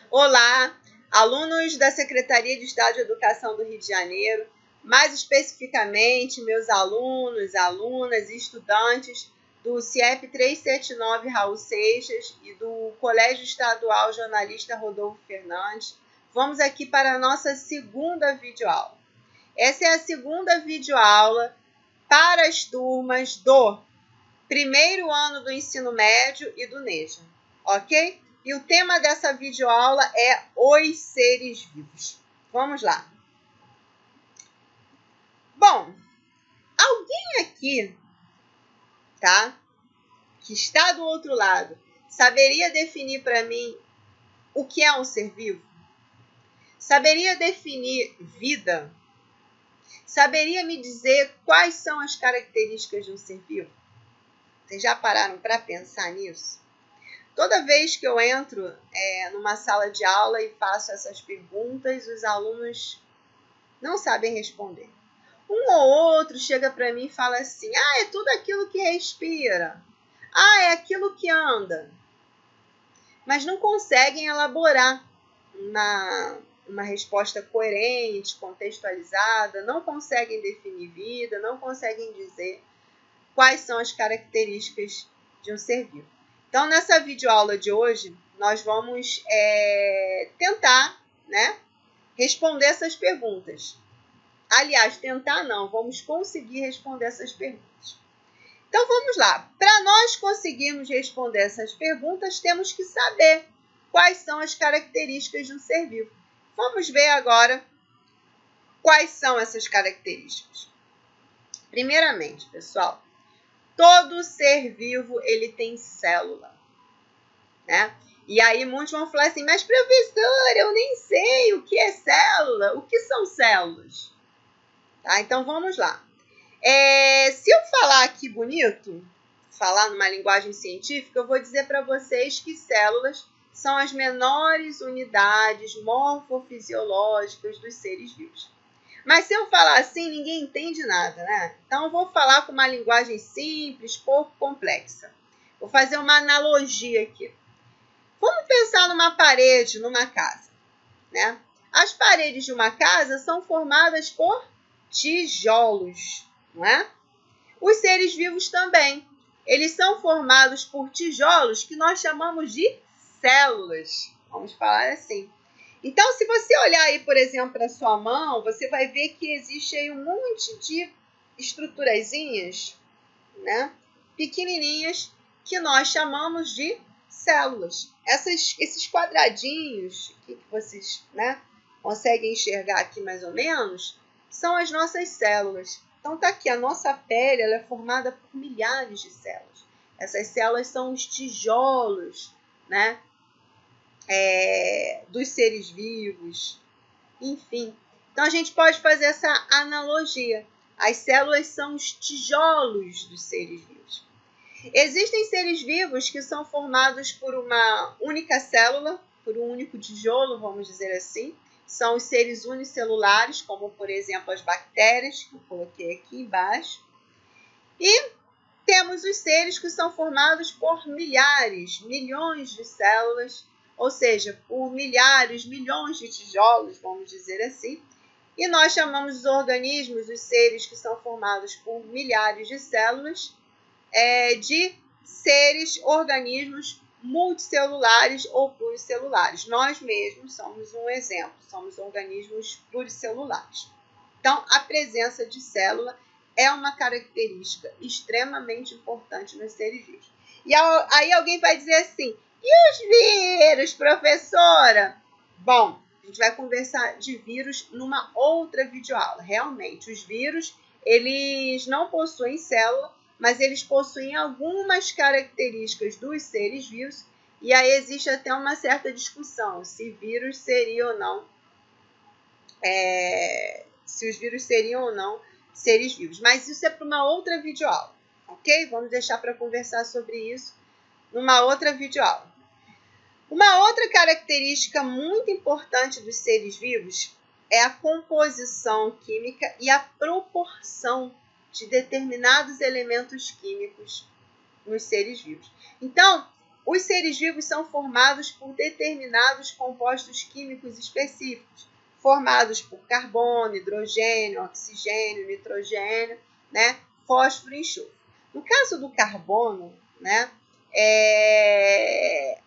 Olá, alunos da Secretaria de Estado de Educação do Rio de Janeiro, mais especificamente meus alunos, alunas e estudantes do CIEP 379 Raul Seixas e do Colégio Estadual Jornalista Rodolfo Fernandes. Vamos aqui para a nossa segunda videoaula. Essa é a segunda videoaula para as turmas do primeiro ano do ensino médio e do NEJA, ok? E o tema dessa videoaula é os seres vivos. Vamos lá. Bom, alguém aqui, tá, que está do outro lado, saberia definir para mim o que é um ser vivo? Saberia definir vida? Saberia me dizer quais são as características de um ser vivo? Vocês já pararam para pensar nisso? Toda vez que eu entro numa sala de aula e faço essas perguntas, os alunos não sabem responder. Um ou outro chega para mim e fala assim: é tudo aquilo que respira. É aquilo que anda. Mas não conseguem elaborar uma resposta coerente, contextualizada, não conseguem definir vida, não conseguem dizer quais são as características de um ser vivo. Então, nessa videoaula de hoje, nós vamos tentar, responder essas perguntas. Aliás, tentar não, vamos conseguir responder essas perguntas. Então, vamos lá. Para nós conseguirmos responder essas perguntas, temos que saber quais são as características de um ser vivo. Vamos ver agora quais são essas características. Primeiramente, pessoal, todo ser vivo, ele tem célula, né? E aí muitos vão falar assim: mas professora, eu nem sei o que é célula, o que são células? Tá? Então vamos lá. Se eu falar aqui bonito, falar numa linguagem científica, eu vou dizer para vocês que células são as menores unidades morfofisiológicas dos seres vivos. Mas se eu falar assim, ninguém entende nada, né? Então, eu vou falar com uma linguagem simples, pouco complexa. Vou fazer uma analogia aqui. Vamos pensar numa parede, numa casa, né? As paredes de uma casa são formadas por tijolos, não é? Os seres vivos também. Eles são formados por tijolos que nós chamamos de células. Vamos falar assim. Então, se você olhar aí, por exemplo, para a sua mão, você vai ver que existe aí um monte de estruturazinhas, né, pequenininhas, que nós chamamos de células. Esses quadradinhos que vocês, conseguem enxergar aqui mais ou menos, são as nossas células. Então, tá aqui, a nossa pele ela é formada por milhares de células. Essas células são os tijolos, né, dos seres vivos, enfim. Então, a gente pode fazer essa analogia. As células são os tijolos dos seres vivos. Existem seres vivos que são formados por uma única célula, por um único tijolo, vamos dizer assim. São os seres unicelulares, como, por exemplo, as bactérias, que eu coloquei aqui embaixo. E temos os seres que são formados por milhares, milhões de células, ou seja, por milhares, milhões de tijolos, vamos dizer assim. E nós chamamos os organismos, os seres que são formados por milhares de células, de seres, organismos multicelulares ou pluricelulares. Nós mesmos somos um exemplo, somos organismos pluricelulares. Então, a presença de célula é uma característica extremamente importante nos seres vivos. E aí alguém vai dizer assim: e os vírus, professora? Bom, a gente vai conversar de vírus numa outra videoaula. Realmente, os vírus, eles não possuem célula, mas eles possuem algumas características dos seres vivos, e aí existe até uma certa discussão se vírus seria ou não, se os vírus seriam ou não seres vivos. Mas isso é para uma outra videoaula, ok? Vamos deixar para conversar sobre isso numa outra videoaula. Uma outra característica muito importante dos seres vivos é a composição química e a proporção de determinados elementos químicos nos seres vivos. Então, os seres vivos são formados por determinados compostos químicos específicos, formados por carbono, hidrogênio, oxigênio, nitrogênio, né, fósforo e enxofre. No caso do carbono, né, é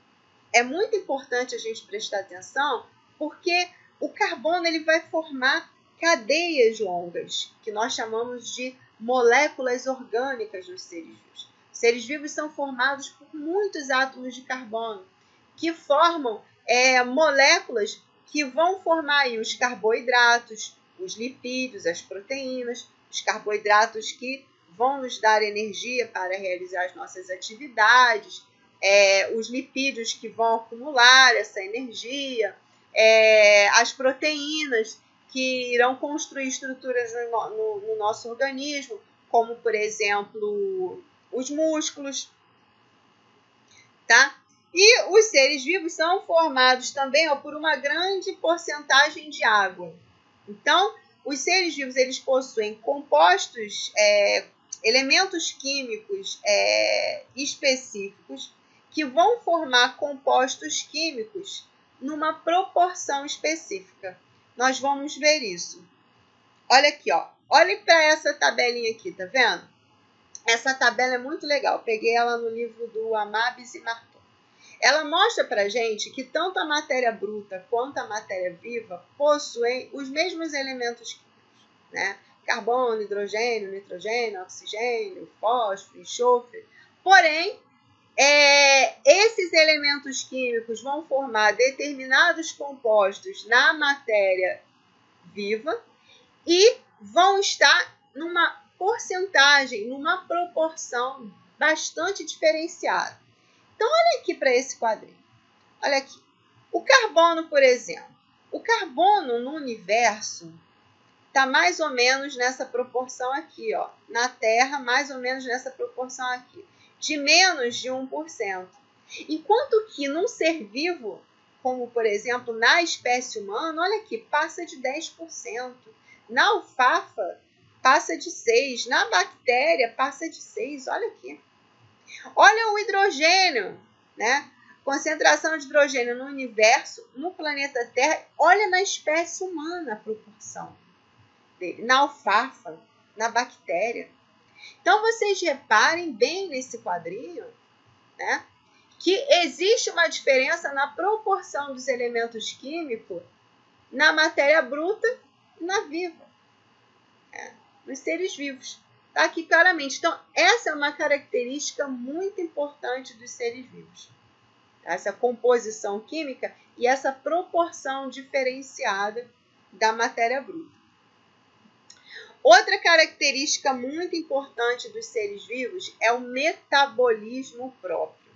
muito importante a gente prestar atenção, porque o carbono ele vai formar cadeias longas, que nós chamamos de moléculas orgânicas dos seres vivos. Os seres vivos são formados por muitos átomos de carbono, que formam moléculas que vão formar aí os carboidratos, os lipídios, as proteínas, os carboidratos que vão nos dar energia para realizar as nossas atividades, os lipídios que vão acumular essa energia, as proteínas que irão construir estruturas no nosso organismo, como, por exemplo, os músculos, tá? E os seres vivos são formados também por uma grande porcentagem de água. Então, os seres vivos eles possuem compostos, elementos químicos específicos que vão formar compostos químicos numa proporção específica. Nós vamos ver isso. Olha aqui, ó. Olhe para essa tabelinha aqui, tá vendo? Essa tabela é muito legal. Peguei ela no livro do Amabis e Marton. Ela mostra para a gente que tanto a matéria bruta quanto a matéria viva possuem os mesmos elementos químicos, né? Carbono, hidrogênio, nitrogênio, oxigênio, fósforo, enxofre. Porém, esses elementos químicos vão formar determinados compostos na matéria viva e vão estar numa porcentagem, numa proporção bastante diferenciada. Então, olha aqui para esse quadrinho. Olha aqui. O carbono, por exemplo. O carbono no universo está mais ou menos nessa proporção aqui, ó. Na Terra, mais ou menos nessa proporção aqui. De menos de 1%. Enquanto que num ser vivo, como, por exemplo, na espécie humana, olha aqui, passa de 10%. Na alfafa, passa de 6%. Na bactéria, passa de 6%. Olha aqui. Olha o hidrogênio, né? Concentração de hidrogênio no universo, no planeta Terra. Olha na espécie humana a proporção dele. Na alfafa, na bactéria. Então, vocês reparem bem nesse quadrinho, né? Que existe uma diferença na proporção dos elementos químicos na matéria bruta e na viva. Nos seres vivos. Está aqui claramente. Então, essa é uma característica muito importante dos seres vivos. Essa composição química e essa proporção diferenciada da matéria bruta. Outra característica muito importante dos seres vivos é o metabolismo próprio.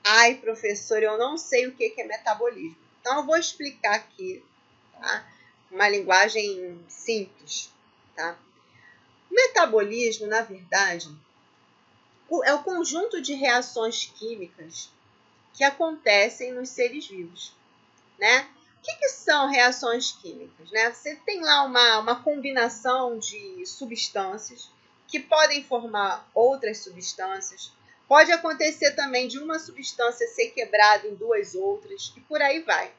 Ai, professor, eu não sei o que é metabolismo. Então, eu vou explicar aqui, tá? Uma linguagem simples, tá? O metabolismo, na verdade, é o conjunto de reações químicas que acontecem nos seres vivos, né? O que são reações químicas, né? Você tem lá uma combinação de substâncias que podem formar outras substâncias. Pode acontecer também de uma substância ser quebrada em duas outras e por aí vai.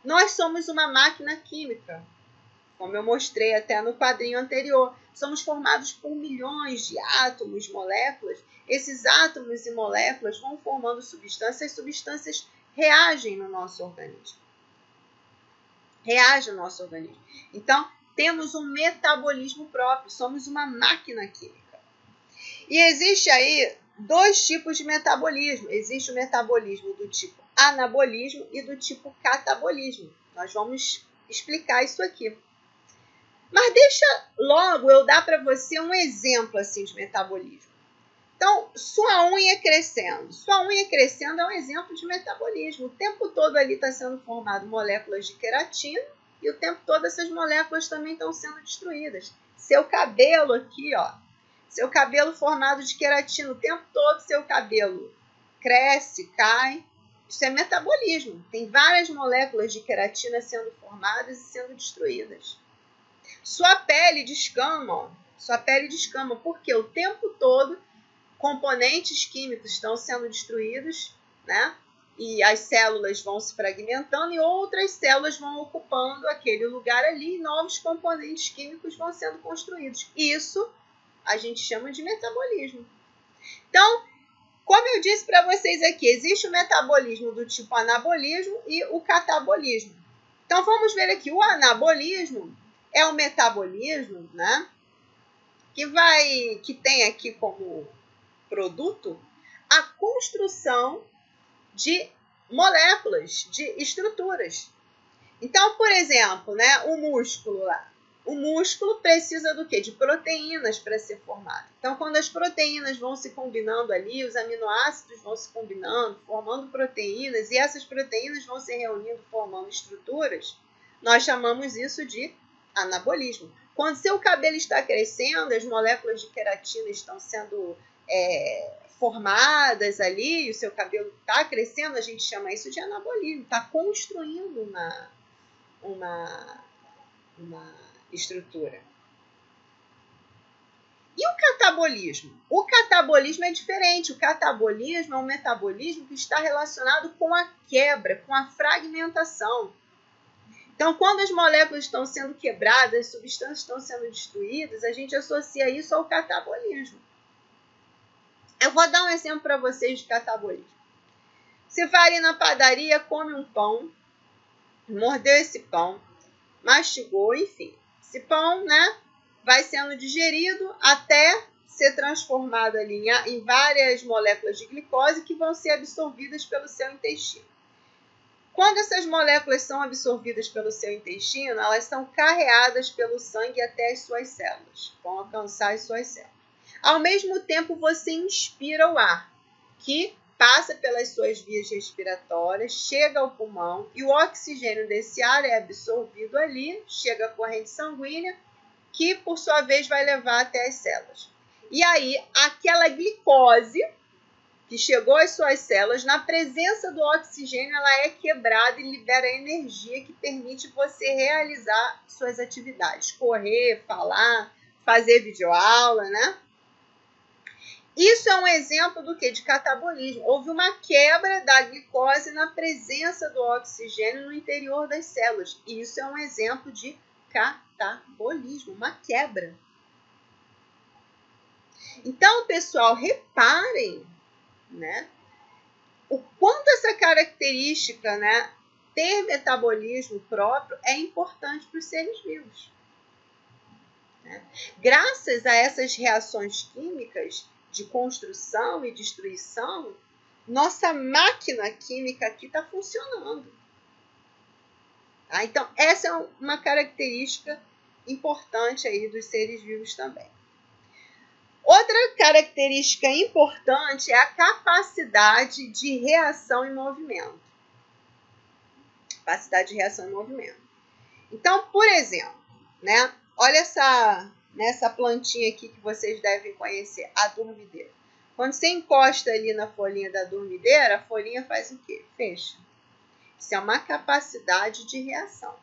Nós somos uma máquina química, como eu mostrei até no quadrinho anterior. Somos formados por milhões de átomos, moléculas. Esses átomos e moléculas vão formando substâncias. As substâncias reagem no nosso organismo. Reagem no nosso organismo. Então, temos um metabolismo próprio. Somos uma máquina química. E existe aí dois tipos de metabolismo. Existe o metabolismo do tipo anabolismo e do tipo catabolismo. Nós vamos explicar isso aqui. Mas deixa logo eu dar para você um exemplo assim de metabolismo. Então, sua unha crescendo. Sua unha crescendo é um exemplo de metabolismo. O tempo todo ali está sendo formado moléculas de queratina e o tempo todo essas moléculas também estão sendo destruídas. Seu cabelo aqui, ó. Seu cabelo formado de queratina. O tempo todo seu cabelo cresce, cai. Isso é metabolismo. Tem várias moléculas de queratina sendo formadas e sendo destruídas. Sua pele descama, ó. Sua pele descama porque o tempo todo componentes químicos estão sendo destruídos né? E as células vão se fragmentando e outras células vão ocupando aquele lugar ali e novos componentes químicos vão sendo construídos. Isso a gente chama de metabolismo. Então, como eu disse para vocês aqui, existe o metabolismo do tipo anabolismo e o catabolismo. Então, vamos ver aqui. O anabolismo é o metabolismo, né, que tem aqui como produto a construção de moléculas, de estruturas. Então, por exemplo, né, o músculo lá. O músculo precisa do quê? De proteínas para ser formado. Então, quando as proteínas vão se combinando ali, os aminoácidos vão se combinando, formando proteínas, e essas proteínas vão se reunindo, formando estruturas, nós chamamos isso de anabolismo. Quando seu cabelo está crescendo, as moléculas de queratina estão sendo formadas ali, e o seu cabelo está crescendo, a gente chama isso de anabolismo. Está construindo uma estrutura. E o catabolismo? O catabolismo é diferente. O catabolismo é um metabolismo que está relacionado com a quebra, com a fragmentação. Então, quando as moléculas estão sendo quebradas, as substâncias estão sendo destruídas, a gente associa isso ao catabolismo. Eu vou dar um exemplo para vocês de catabolismo. Você vai ali na padaria, come um pão, mordeu esse pão, mastigou, enfim. Esse pão, né, vai sendo digerido até ser transformado ali em várias moléculas de glicose que vão ser absorvidas pelo seu intestino. Quando essas moléculas são absorvidas pelo seu intestino, elas são carreadas pelo sangue até as suas células, vão alcançar as suas células. Ao mesmo tempo, você inspira o ar, que passa pelas suas vias respiratórias, chega ao pulmão e o oxigênio desse ar é absorvido ali, chega à corrente sanguínea, que por sua vez vai levar até as células. E aí, aquela glicose que chegou às suas células, na presença do oxigênio, ela é quebrada e libera energia que permite você realizar suas atividades. Correr, falar, fazer videoaula, né? Isso é um exemplo do quê? De catabolismo. Houve uma quebra da glicose na presença do oxigênio no interior das células. Isso é um exemplo de catabolismo, uma quebra. Então, pessoal, reparem, né, o quanto essa característica, né, ter metabolismo próprio é importante para os seres vivos. Né? Graças a essas reações químicas de construção e destruição, nossa máquina química aqui está funcionando. Tá? Então, essa é uma característica importante aí dos seres vivos também. Outra característica importante é a capacidade de reação em movimento. Capacidade de reação em movimento. Então, por exemplo, né, olha nessa plantinha aqui que vocês devem conhecer, a dormideira. Quando você encosta ali na folhinha da dormideira, a folhinha faz o quê? Fecha. Isso é uma capacidade de reação.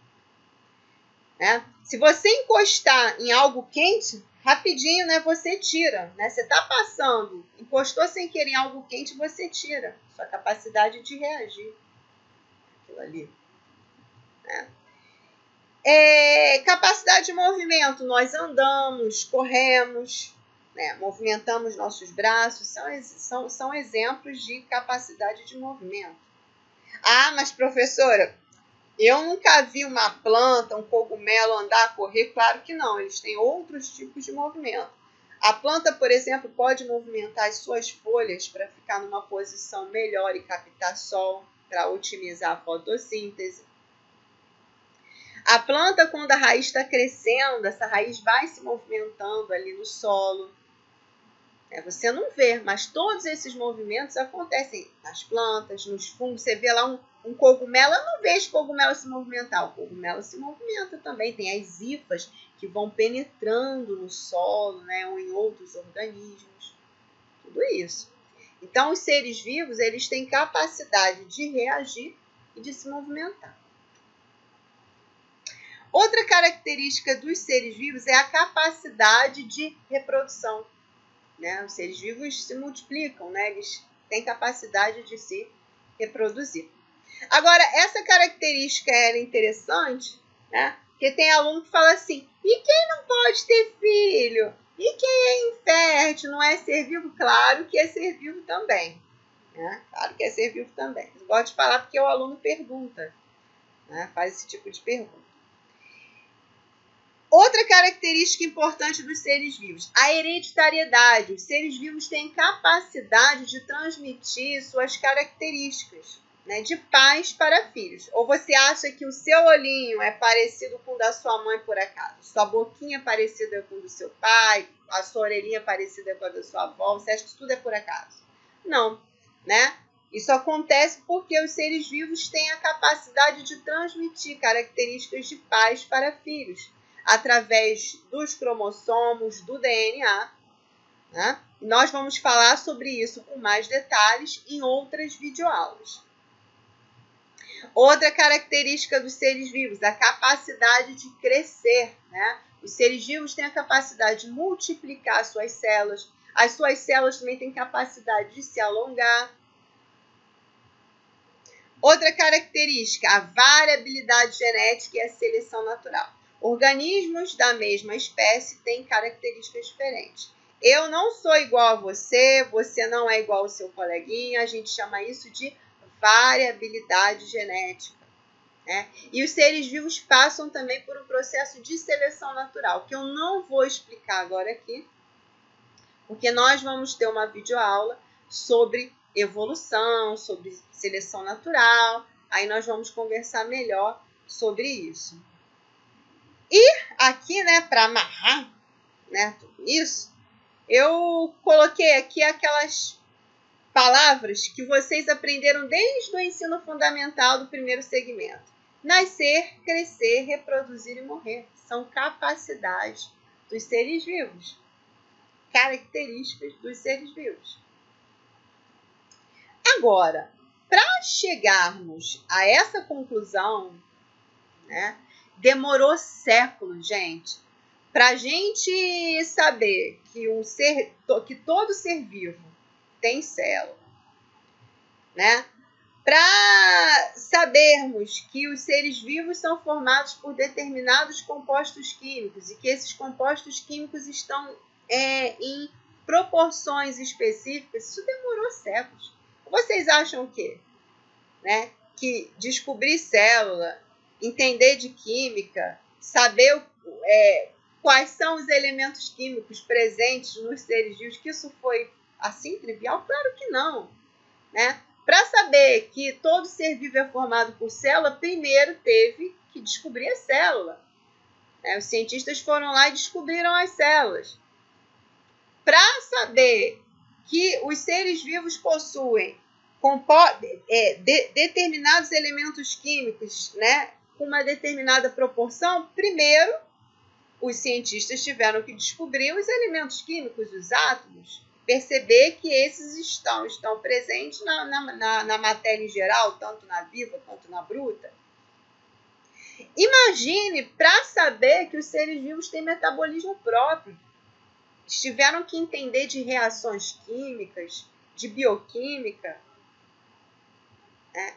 Né? Se você encostar em algo quente, rapidinho, né, você tira. Né? Você está passando, encostou sem querer em algo quente, você tira. Sua capacidade de reagir. Aquilo ali. Né? Capacidade de movimento. Nós andamos, corremos, né, movimentamos nossos braços. São exemplos de capacidade de movimento. Ah, mas professora, eu nunca vi uma planta, um cogumelo andar, correr. Claro que não, eles têm outros tipos de movimento. A planta, por exemplo, pode movimentar as suas folhas para ficar numa posição melhor e captar sol, para otimizar a fotossíntese. A planta, quando a raiz está crescendo, essa raiz vai se movimentando ali no solo. Você não vê, mas todos esses movimentos acontecem nas plantas, nos fungos. Você vê lá um cogumelo, eu não vejo cogumelo se movimentar. O cogumelo se movimenta também. Tem as hifas que vão penetrando no solo, né, ou em outros organismos. Tudo isso. Então, os seres vivos, eles têm capacidade de reagir e de se movimentar. Outra característica dos seres vivos é a capacidade de reprodução. Né? Os seres vivos se multiplicam, né? Eles têm capacidade de se reproduzir. Agora, essa característica era interessante, né? Porque tem aluno que fala assim, e quem não pode ter filho? E quem é infértil, não é ser vivo? Claro que é ser vivo também. Né? Claro que é ser vivo também. Eu gosto de falar porque o aluno pergunta, né? Faz esse tipo de pergunta. Outra característica importante dos seres vivos, a hereditariedade. Os seres vivos têm capacidade de transmitir suas características, né, de pais para filhos. Ou você acha que o seu olhinho é parecido com o da sua mãe por acaso? Sua boquinha é parecida com o do seu pai? A sua orelhinha é parecida com a da sua avó? Você acha que tudo é por acaso? Não, né? Isso acontece porque os seres vivos têm a capacidade de transmitir características de pais para filhos, através dos cromossomos, do DNA. Né? Nós vamos falar sobre isso com mais detalhes em outras videoaulas. Outra característica dos seres vivos, a capacidade de crescer. Né? Os seres vivos têm a capacidade de multiplicar suas células. As suas células também têm capacidade de se alongar. Outra característica, a variabilidade genética e a seleção natural. Organismos da mesma espécie têm características diferentes. Eu não sou igual a você, você não é igual ao seu coleguinha, a gente chama isso de variabilidade genética. Né? E os seres vivos passam também por um processo de seleção natural, que eu não vou explicar agora aqui, porque nós vamos ter uma videoaula sobre evolução, sobre seleção natural, aí nós vamos conversar melhor sobre isso. E aqui, né, para amarrar, né, tudo isso, eu coloquei aqui aquelas palavras que vocês aprenderam desde o ensino fundamental do primeiro segmento. Nascer, crescer, reproduzir e morrer. São capacidades dos seres vivos. Características dos seres vivos. Agora, para chegarmos a essa conclusão, né, demorou séculos, gente, para a gente saber que todo ser vivo tem célula, né? Para sabermos que os seres vivos são formados por determinados compostos químicos e que esses compostos químicos estão em proporções específicas, isso demorou séculos. Vocês acham o quê? Né? Que descobrir célula, entender de química, saber quais são os elementos químicos presentes nos seres vivos, que isso foi assim trivial? Claro que não. Né? Para saber que todo ser vivo é formado por célula, primeiro teve que descobrir a célula. Né? Os cientistas foram lá e descobriram as células. Para saber que os seres vivos possuem determinados elementos químicos, né, com uma determinada proporção, primeiro os cientistas tiveram que descobrir os elementos químicos, os átomos, perceber que esses estão presentes na matéria em geral, tanto na viva quanto na bruta. Imagine para saber que os seres vivos têm metabolismo próprio. Eles tiveram que entender de reações químicas, de bioquímica. Né?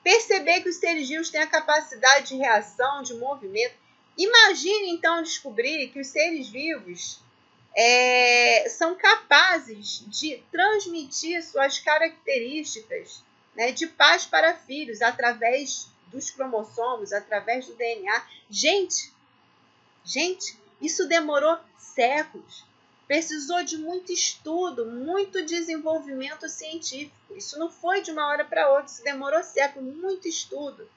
Perceber que os seres vivos têm a capacidade de reação, de movimento. Imagine, então, descobrir que os seres vivos são capazes de transmitir suas características, né, de pais para filhos, através dos cromossomos, através do DNA. Gente, isso demorou séculos. Precisou de muito estudo, muito desenvolvimento científico. Isso não foi de uma hora para outra, isso demorou séculos, muito estudo.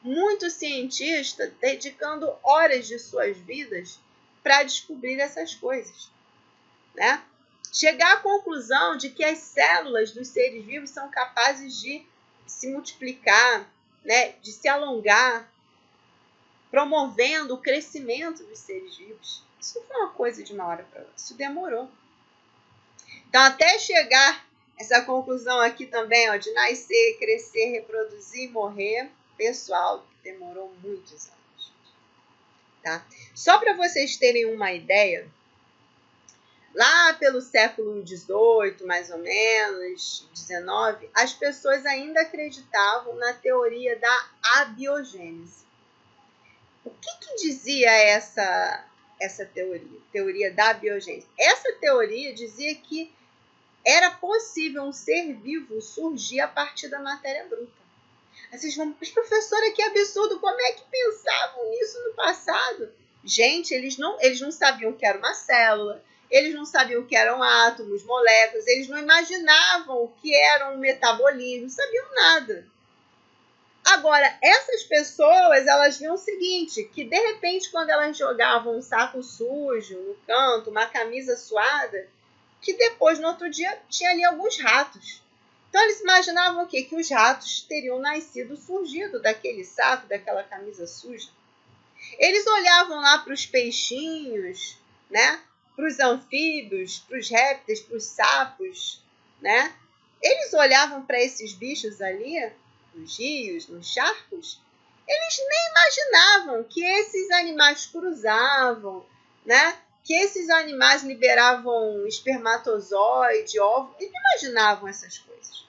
Muito cientista dedicando horas de suas vidas para descobrir essas coisas. Né? Chegar à conclusão de que as células dos seres vivos são capazes de se multiplicar, né? De se alongar, promovendo o crescimento dos seres vivos. Isso não foi uma coisa de uma hora para outra, isso demorou. Então, até chegar essa conclusão aqui também, ó, de nascer, crescer, reproduzir, morrer, pessoal, demorou muitos anos. Tá? Só para vocês terem uma ideia, Lá pelo século XVIII, mais ou menos, XIX, as pessoas ainda acreditavam na teoria da abiogênese. O que dizia essa teoria? Teoria da abiogênese. Essa teoria dizia que era possível um ser vivo surgir a partir da matéria bruta. Aí vocês vão, mas professora, que absurdo, como é que pensavam nisso no passado? Gente, eles não sabiam o que era uma célula, eles não sabiam o que eram átomos, moléculas, eles não imaginavam o que era um metabolismo, não sabiam nada. Agora, essas pessoas, elas viam o seguinte, que de repente quando elas jogavam um saco sujo no canto, uma camisa suada, que depois no outro dia tinha ali alguns ratos. Então eles imaginavam o quê? Que os ratos teriam nascido, surgido daquele saco, daquela camisa suja. Eles olhavam lá para os peixinhos, né? Para os anfíbios, para os répteis, para os sapos, né? Eles olhavam para esses bichos ali, nos rios, nos charcos, eles nem imaginavam que esses animais cruzavam, né? Que esses animais liberavam espermatozoide, óvulo, eles não imaginavam essas coisas,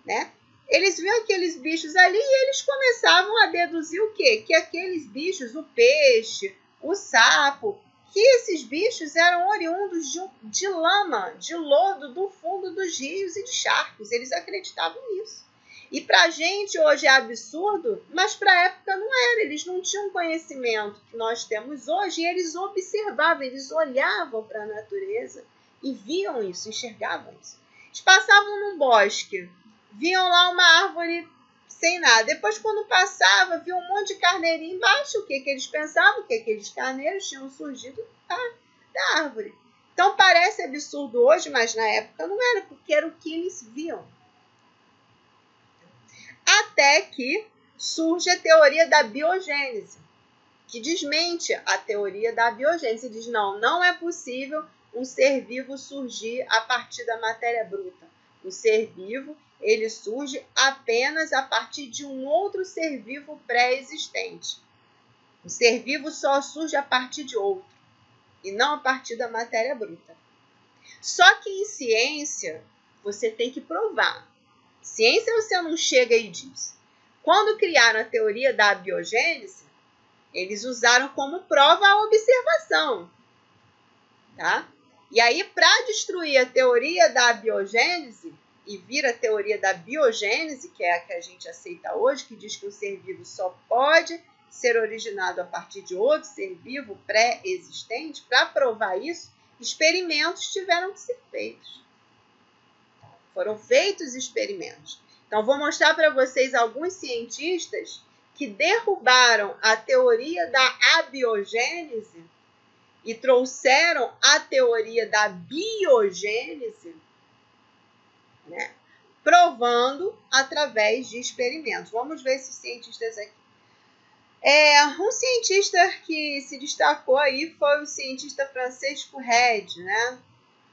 né? Eles viam aqueles bichos ali e eles começavam a deduzir o quê? Que aqueles bichos, o peixe, o sapo, que esses bichos eram oriundos de lama, de lodo do fundo dos rios e de charcos. Eles acreditavam nisso. E para a gente hoje é absurdo, mas para a época não era. Eles não tinham conhecimento que nós temos hoje e eles observavam, eles olhavam para a natureza e viam isso, enxergavam isso. Eles passavam num bosque, viam lá uma árvore sem nada. Depois, quando passava, viam um monte de carneirinho embaixo. O que eles pensavam? Que aqueles carneiros tinham surgido da árvore. Então, parece absurdo hoje, mas na época não era, porque era o que eles viam. Até que surge a teoria da biogênese, que desmente a teoria da biogênese. Diz, não é possível um ser vivo surgir a partir da matéria bruta. O ser vivo, ele surge apenas a partir de um outro ser vivo pré-existente. O ser vivo só surge a partir de outro, e não a partir da matéria bruta. Só que em ciência, você tem que provar. Ciência você não chega e diz. Quando criaram a teoria da biogênese, eles usaram como prova a observação. Tá? E aí, para destruir a teoria da biogênese e vir a teoria da biogênese, que é a que a gente aceita hoje, que diz que o ser vivo só pode ser originado a partir de outro ser vivo pré-existente, para provar isso, experimentos tiveram que ser feitos. Foram feitos experimentos. Então, vou mostrar para vocês alguns cientistas que derrubaram a teoria da abiogênese e trouxeram a teoria da biogênese, né, provando através de experimentos. Vamos ver esses cientistas aqui. Um cientista que se destacou aí foi o cientista Francisco Redi, né,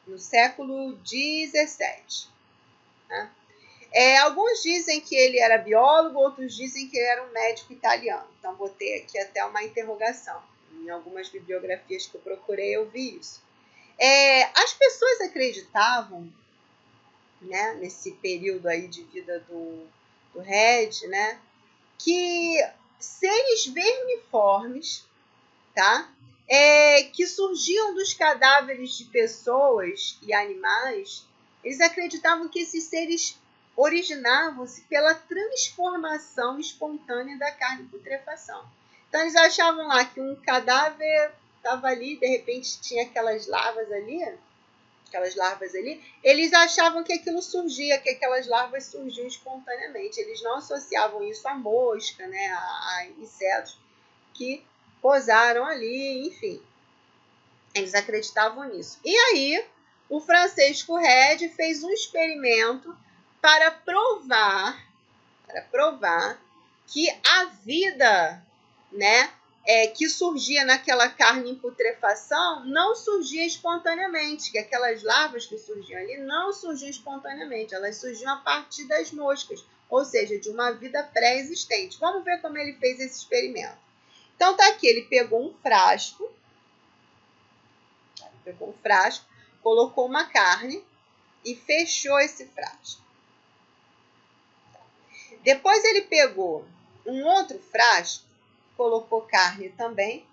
no século XVII. Né? Alguns dizem que ele era biólogo, outros dizem que ele era um médico italiano. Então, botei aqui até uma interrogação. Em algumas bibliografias que eu procurei, eu vi isso. As pessoas acreditavam, né, nesse período aí de vida do Redi, né, que seres vermiformes, tá, que surgiam dos cadáveres de pessoas e animais, eles acreditavam que esses seres originavam-se pela transformação espontânea da carne e putrefação. Então, eles achavam lá que um cadáver estava ali, de repente tinha aquelas larvas ali, eles achavam que aquilo surgia, que aquelas larvas surgiam espontaneamente. Eles não associavam isso à mosca, né, a insetos que posaram ali, enfim. Eles acreditavam nisso. E aí, o Francisco Redi fez um experimento para provar que a vida, né, que surgia naquela carne em putrefação não surgia espontaneamente, que aquelas larvas que surgiam ali não surgiam espontaneamente, elas surgiam a partir das moscas, ou seja, de uma vida pré-existente. Vamos ver como ele fez esse experimento. Então tá aqui, ele pegou um frasco, colocou uma carne e fechou esse frasco. Depois ele pegou um outro frasco, colocou carne também,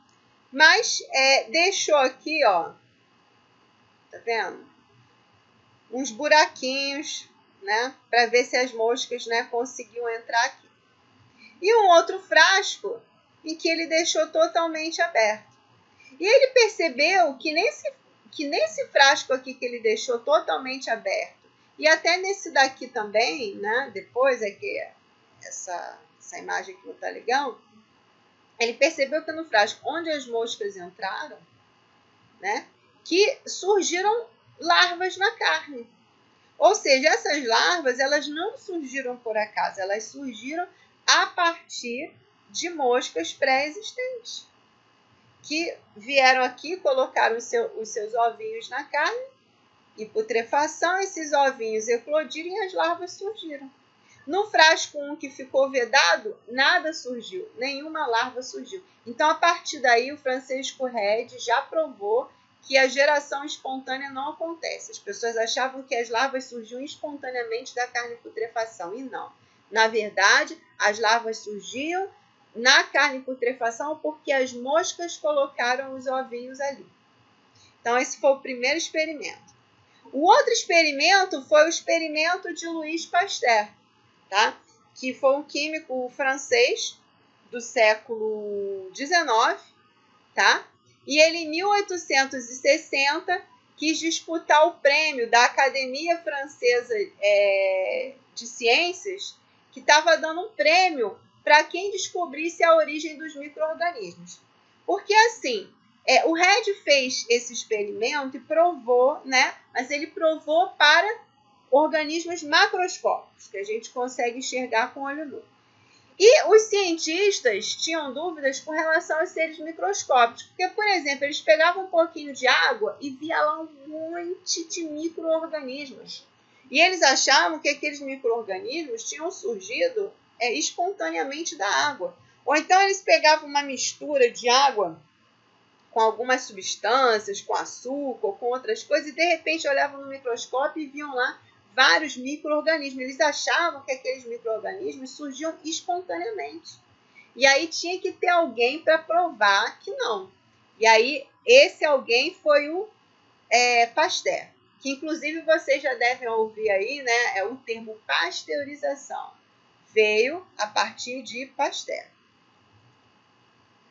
mas deixou aqui, ó, tá vendo? Uns buraquinhos, né, para ver se as moscas, né, conseguiam entrar aqui. E um outro frasco em que ele deixou totalmente aberto. E ele percebeu que nesse frasco aqui que ele deixou totalmente aberto, e até nesse daqui também, né, depois é que essa imagem aqui não tá legal, ele percebeu que no frasco onde as moscas entraram, né, que surgiram larvas na carne. Ou seja, essas larvas, elas não surgiram por acaso, elas surgiram a partir de moscas pré-existentes, que vieram aqui, colocaram os seus ovinhos na carne, e putrefação, esses ovinhos eclodiram e as larvas surgiram. No frasco 1 que ficou vedado, nada surgiu, nenhuma larva surgiu. Então, a partir daí, o Francisco Redi já provou que a geração espontânea não acontece. As pessoas achavam que as larvas surgiam espontaneamente da carne putrefação, e não. Na verdade, as larvas surgiam na carne putrefação porque as moscas colocaram os ovinhos ali. Então, esse foi o primeiro experimento. O outro experimento foi o experimento de Louis Pasteur, tá? Que foi um químico francês do século XIX, tá? E ele, em 1860, quis disputar o prêmio da Academia Francesa de Ciências, que estava dando um prêmio para quem descobrisse a origem dos micro-organismos. Porque, assim, o Redi fez esse experimento e provou, né? Mas ele provou para organismos macroscópicos, que a gente consegue enxergar com o olho nu. E os cientistas tinham dúvidas com relação aos seres microscópicos, porque, por exemplo, eles pegavam um pouquinho de água e via lá um monte de micro-organismos. E eles achavam que aqueles micro-organismos tinham surgido espontaneamente da água. Ou então eles pegavam uma mistura de água com algumas substâncias, com açúcar ou com outras coisas, e de repente olhavam no microscópio e viam lá vários micro-organismos. Eles achavam que aqueles micro-organismos surgiam espontaneamente. E aí tinha que ter alguém para provar que não. E aí esse alguém foi o Pasteur, que inclusive vocês já devem ouvir aí, né? O termo pasteurização. Veio a partir de Pasteur.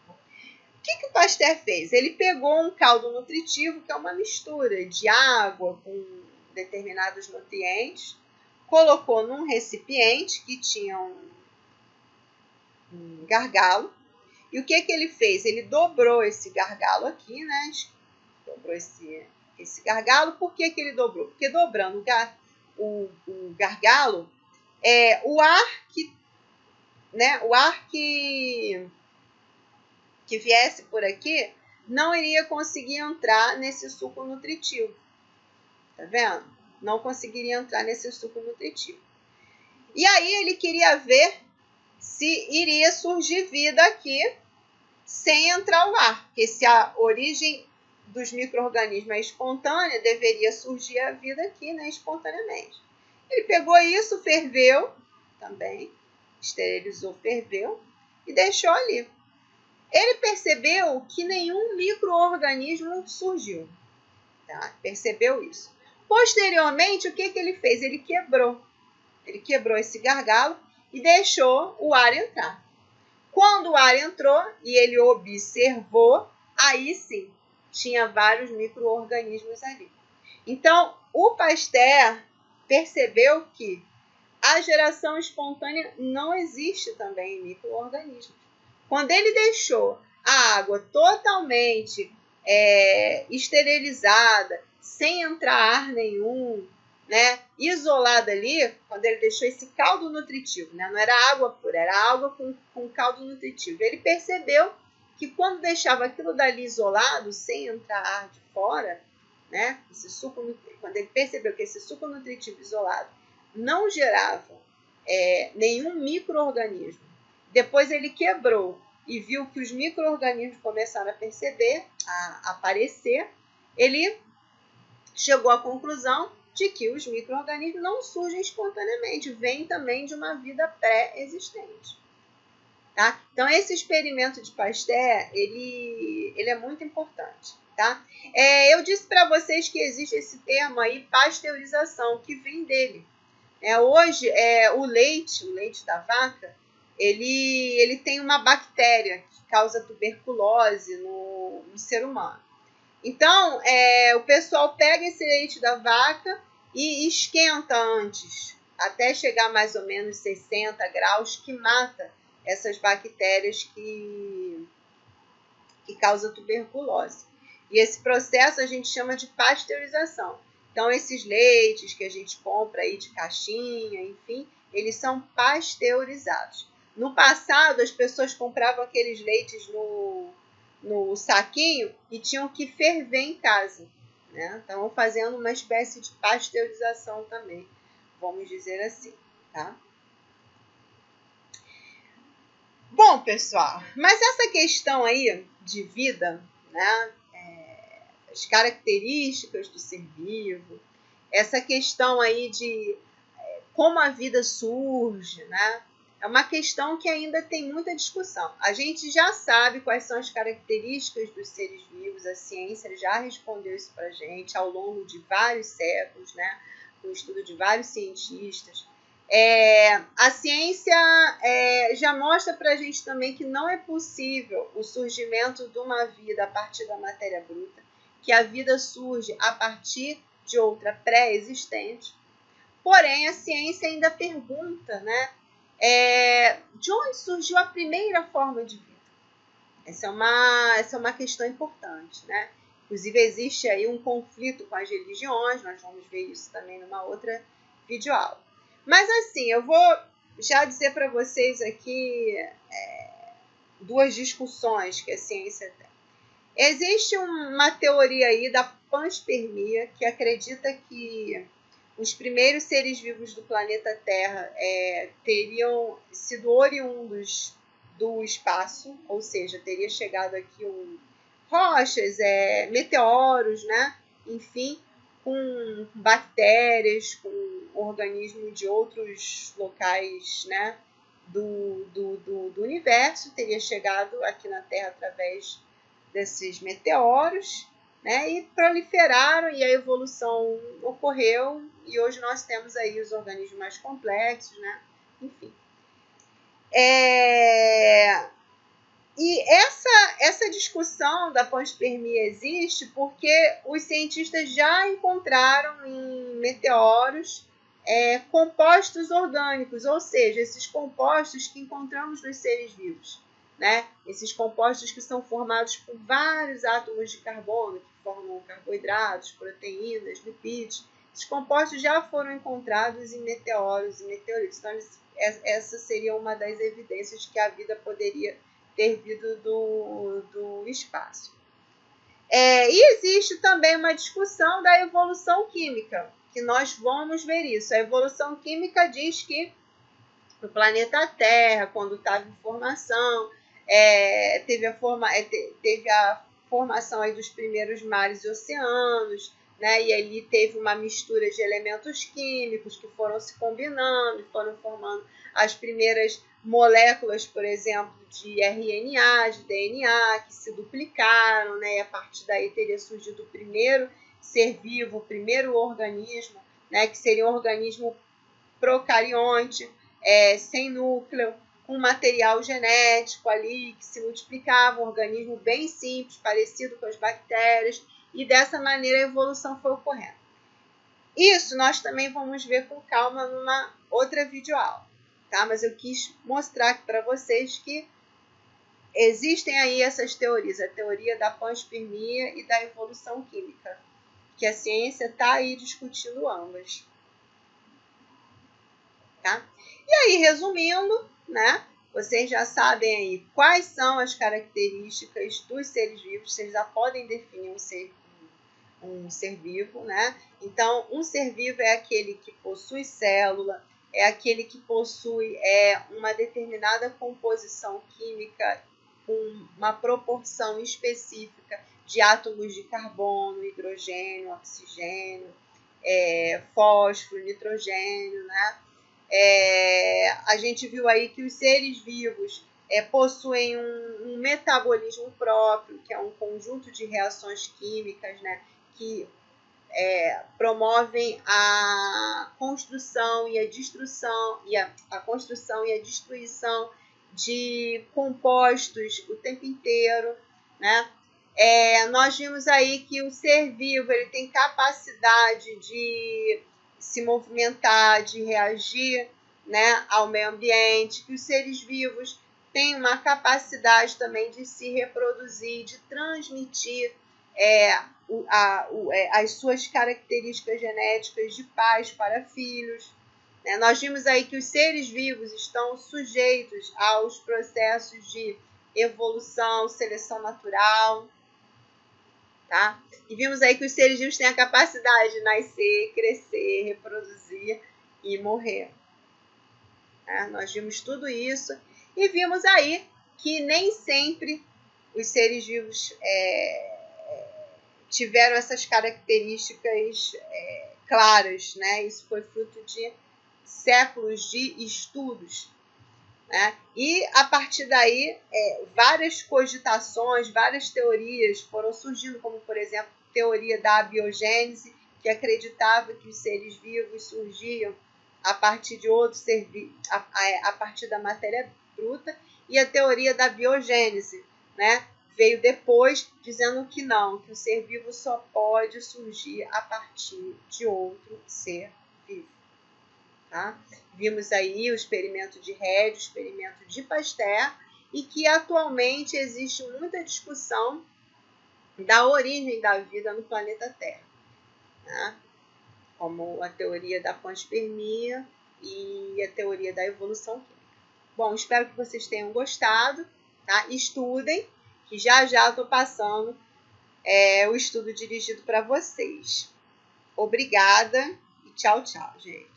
O que o Pasteur fez? Ele pegou um caldo nutritivo, que é uma mistura de água com determinados nutrientes, colocou num recipiente que tinha um gargalo, e o que ele fez? Ele dobrou esse gargalo aqui, né? Dobrou esse gargalo. Por que ele dobrou? Porque dobrando o gargalo, o ar que viesse por aqui não iria conseguir entrar nesse suco nutritivo. Tá vendo? Não conseguiria entrar nesse suco nutritivo. E aí ele queria ver se iria surgir vida aqui sem entrar o ar. Porque se a origem dos micro-organismos é espontânea, deveria surgir a vida aqui, né, espontaneamente. Ele pegou isso, ferveu também, esterilizou, ferveu e deixou ali. Ele percebeu que nenhum micro-organismo surgiu. Tá? Percebeu isso. Posteriormente, o que ele fez? Ele quebrou esse gargalo e deixou o ar entrar. Quando o ar entrou e ele observou, aí sim, tinha vários micro-organismos ali. Então, o Pasteur percebeu que a geração espontânea não existe também em micro-organismos. Quando ele deixou a água totalmente esterilizada, sem entrar ar nenhum, né, isolada ali, quando ele deixou esse caldo nutritivo, né, não era água pura, era água com caldo nutritivo. Ele percebeu que quando deixava aquilo dali isolado, sem entrar ar de fora, né, quando ele percebeu que esse suco nutritivo isolado não gerava nenhum micro-organismo, depois ele quebrou e viu que os micro-organismos começaram a aparecer, ele chegou à conclusão de que os micro-organismos não surgem espontaneamente, vêm também de uma vida pré-existente. Tá? Então, esse experimento de Pasteur, ele é muito importante. Tá? Eu disse para vocês que existe esse termo aí, pasteurização, que vem dele. Hoje, o leite da vaca, ele tem uma bactéria que causa tuberculose no ser humano. Então, o pessoal pega esse leite da vaca e esquenta antes, até chegar mais ou menos 60 graus, que mata essas bactérias que causam tuberculose. E esse processo a gente chama de pasteurização. Então, esses leites que a gente compra aí de caixinha, enfim, eles são pasteurizados. No passado, as pessoas compravam aqueles leites no saquinho e tinham que ferver em casa, né? Estavam fazendo uma espécie de pasteurização também, vamos dizer assim, tá? Bom, pessoal, mas essa questão aí de vida, né? As características do ser vivo, essa questão aí de como a vida surge, né? É uma questão que ainda tem muita discussão. A gente já sabe quais são as características dos seres vivos, a ciência já respondeu isso para a gente ao longo de vários séculos, né? Com o estudo de vários cientistas. A ciência já mostra para a gente também que não é possível o surgimento de uma vida a partir da matéria bruta, que a vida surge a partir de outra pré-existente. Porém, a ciência ainda pergunta, né? De onde surgiu a primeira forma de vida? Essa é uma questão importante, né? Inclusive, existe aí um conflito com as religiões, nós vamos ver isso também numa outra videoaula. Mas assim, eu vou já dizer para vocês aqui duas discussões que a ciência tem. Existe uma teoria aí da panspermia que acredita que os primeiros seres vivos do planeta Terra teriam sido oriundos do espaço, ou seja, teria chegado aqui rochas, meteoros, né? Enfim, com bactérias, com organismos de outros locais, né? do universo, teria chegado aqui na Terra através desses meteoros, né, e proliferaram e a evolução ocorreu e hoje nós temos aí os organismos mais complexos, né, enfim. E essa discussão da panspermia existe porque os cientistas já encontraram em meteoros compostos orgânicos, ou seja, esses compostos que encontramos nos seres vivos. Né? Esses compostos que são formados por vários átomos de carbono, que formam carboidratos, proteínas, lipídios. Esses compostos já foram encontrados em meteoros e meteoritos. Então, essa seria uma das evidências de que a vida poderia ter vindo do espaço. E existe também uma discussão da evolução química, que nós vamos ver isso. A evolução química diz que o planeta Terra, quando estava em formação, teve a formação aí dos primeiros mares e oceanos, né? E ali teve uma mistura de elementos químicos que foram se combinando, foram formando as primeiras moléculas, por exemplo, de RNA, de DNA, que se duplicaram, né? E a partir daí teria surgido o primeiro ser vivo, o primeiro organismo, né? Que seria um organismo procarionte, sem núcleo, com material genético ali, que se multiplicava, um organismo bem simples, parecido com as bactérias, e dessa maneira a evolução foi ocorrendo. Isso nós também vamos ver com calma numa outra videoaula, tá? Mas eu quis mostrar aqui para vocês que existem aí essas teorias, a teoria da panspermia e da evolução química, que a ciência está aí discutindo ambas. Tá? E aí, resumindo, né? Vocês já sabem aí quais são as características dos seres vivos, vocês já podem definir um ser vivo, né? Então, um ser vivo é aquele que possui célula, é aquele que possui uma determinada composição química com uma proporção específica de átomos de carbono, hidrogênio, oxigênio, fósforo, nitrogênio, né? A gente viu aí que os seres vivos possuem um metabolismo próprio, que é um conjunto de reações químicas, né, que promovem a construção e a destruição a destruição de compostos o tempo inteiro, né? Nós vimos aí que o ser vivo ele tem capacidade de se movimentar, de reagir, né, ao meio ambiente, que os seres vivos têm uma capacidade também de se reproduzir, de transmitir as suas características genéticas de pais para filhos. Né? Nós vimos aí que os seres vivos estão sujeitos aos processos de evolução, seleção natural. Tá? E vimos aí que os seres vivos têm a capacidade de nascer, crescer, reproduzir e morrer. Tá? Nós vimos tudo isso e vimos aí que nem sempre os seres vivos tiveram essas características claras, né? Isso foi fruto de séculos de estudos. Né? E, a partir daí, várias cogitações, várias teorias foram surgindo, como, por exemplo, a teoria da abiogênese, que acreditava que os seres vivos surgiam a partir de outros seres vivos, a partir da matéria bruta, e a teoria da biogênese, né? Veio depois dizendo que não, que o ser vivo só pode surgir a partir de outro ser vivo. Tá? Vimos aí o experimento de Redi, o experimento de Pasteur, e que atualmente existe muita discussão da origem da vida no planeta Terra, né? Como a teoria da panspermia e a teoria da evolução química. Bom, espero que vocês tenham gostado, tá? Estudem, que já estou passando o estudo dirigido para vocês. Obrigada e tchau, tchau, gente.